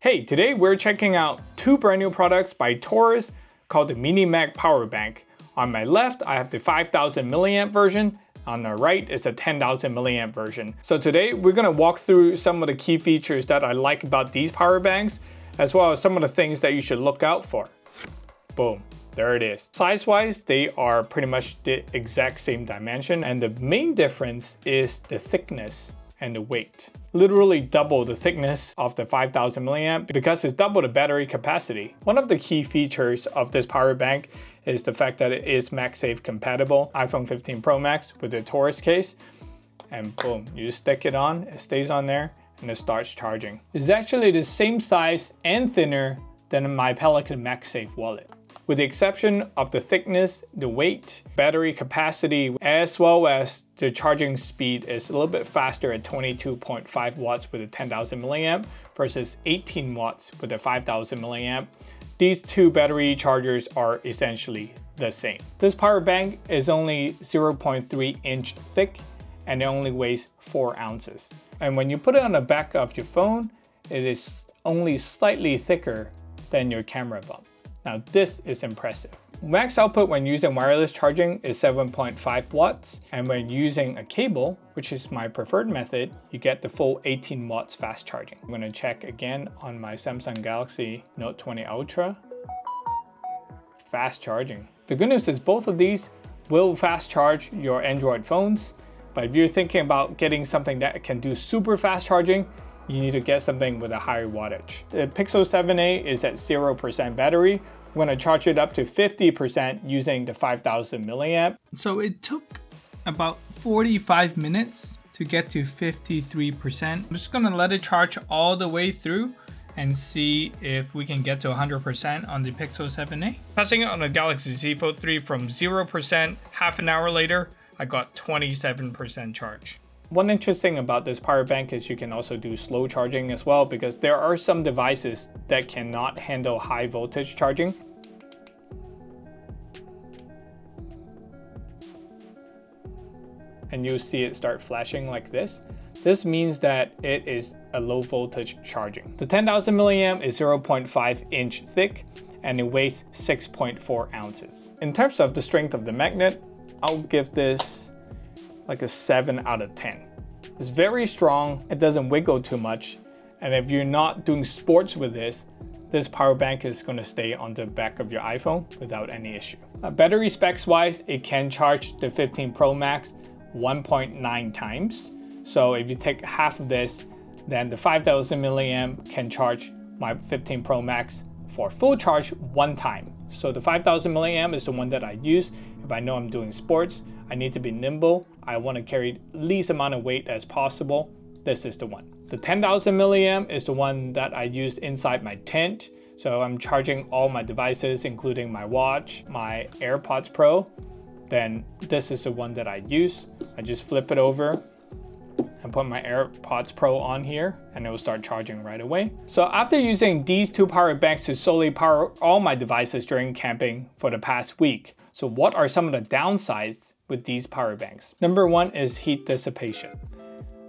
Hey, today we're checking out two brand new products by Torras called the Minimag power bank. On my left, I have the 5000 milliamp version. On the right is the 10,000 milliamp version. So today we're gonna walk through some of the key features that I like about these power banks, as well as some of the things that you should look out for. Boom, there it is. Size-wise, they are pretty much the exact same dimension, and the main difference is the thickness and the weight. Literally double the thickness of the 5000 milliamp because it's double the battery capacity. One of the key features of this power bank is the fact that it is Magsafe compatible. iPhone 15 Pro Max with the Torras case, and boom, you just stick it on, it stays on there, and it starts charging. It's actually the same size and thinner than my Pelian Magsafe wallet. With the exception of the thickness, the weight, battery capacity, as well as the charging speed is a little bit faster at 22.5 watts with the 10,000 milliamp versus 18 watts with the 5000 milliamp. These two battery chargers are essentially the same. This power bank is only 0.3 inch thick and it only weighs 4 ounces. And when you put it on the back of your phone, it is only slightly thicker than your camera bump. Now this is impressive. Max output when using wireless charging is 7.5 watts, and when using a cable, which is my preferred method, you get the full 18 watts fast charging. I'm gonna check again on my Samsung Galaxy Note 20 Ultra. Fast charging. The good news is both of these will fast charge your Android phones, but if you're thinking about getting something that can do super fast charging, you need to get something with a higher wattage. The Pixel 7a is at 0% battery. I'm gonna charge it up to 50% using the 5000 milliamp. So it took about 45 minutes to get to 53%. I'm just gonna let it charge all the way through and see if we can get to 100% on the Pixel 7a. Passing it on the Galaxy Z Fold 3 from 0%, half an hour later, I got 27% charge. One interesting thing about this power bank is you can also do slow charging as well, because there are some devices that cannot handle high voltage charging. And you'll see it start flashing like this. This means that it is a low voltage charging. The 10,000 milliamp is 0.5 inch thick and it weighs 6.4 ounces. In terms of the strength of the magnet, I'll give this like a 7 out of 10. It's very strong, it doesn't wiggle too much, and if you're not doing sports with this power bank is going to stay on the back of your iPhone without any issue. Battery specs wise, it can charge the 15 Pro Max 1.9 times. So if you take half of this, then the 5000 milliamp can charge my 15 Pro Max for full charge 1 time. So the 5000 milliamp is the one that I use if I know I'm doing sports. I need to be nimble. I want to carry least amount of weight as possible. This is the one. The 10,000 milliamp is the one that I use inside my tent. So I'm charging all my devices, including my watch, my AirPods Pro. Then this is the one that I use. I just flip it over and put my AirPods Pro on here and it will start charging right away. So after using these two power banks to solely power all my devices during camping for the past week, so what are some of the downsides with these power banks? Number one is heat dissipation.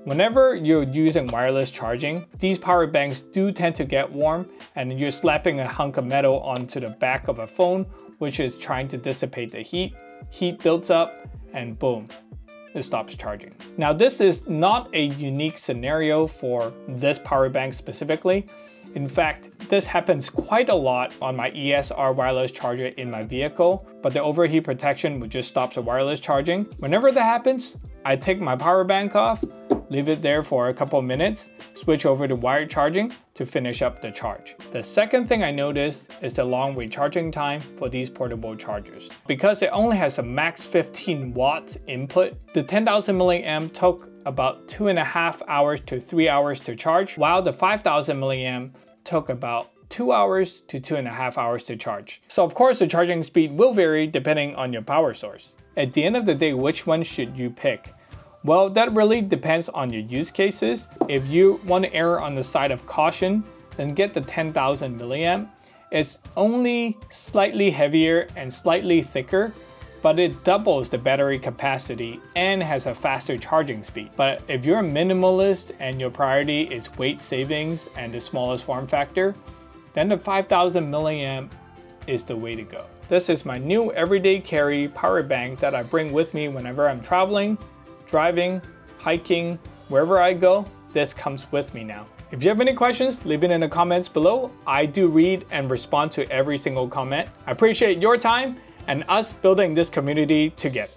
Whenever you're using wireless charging, these power banks do tend to get warm and you're slapping a hunk of metal onto the back of a phone, which is trying to dissipate the heat. Heat builds up and boom, it stops charging. Now this is not a unique scenario for this power bank specifically. In fact, this happens quite a lot on my ESR wireless charger in my vehicle, but the overheat protection would just stop the wireless charging. Whenever that happens, I take my power bank off, leave it there for a couple of minutes, switch over to wired charging to finish up the charge. The second thing I noticed is the long wait charging time for these portable chargers. Because it only has a max 15 watts input, the 10,000 milliamp took about 2.5 hours to 3 hours to charge, while the 5000 milliamp took about 2 hours to 2.5 hours to charge. So of course the charging speed will vary depending on your power source. At the end of the day, which one should you pick? Well, that really depends on your use cases. If you want to err on the side of caution, then get the 10,000 milliamp. It's only slightly heavier and slightly thicker, but it doubles the battery capacity and has a faster charging speed. But if you're a minimalist and your priority is weight savings and the smallest form factor, then the 5000 milliamp is the way to go. This is my new everyday carry power bank that I bring with me whenever I'm traveling, driving, hiking, wherever I go. This comes with me now. If you have any questions, leave it in the comments below. I do read and respond to every single comment. I appreciate your time and us building this community together.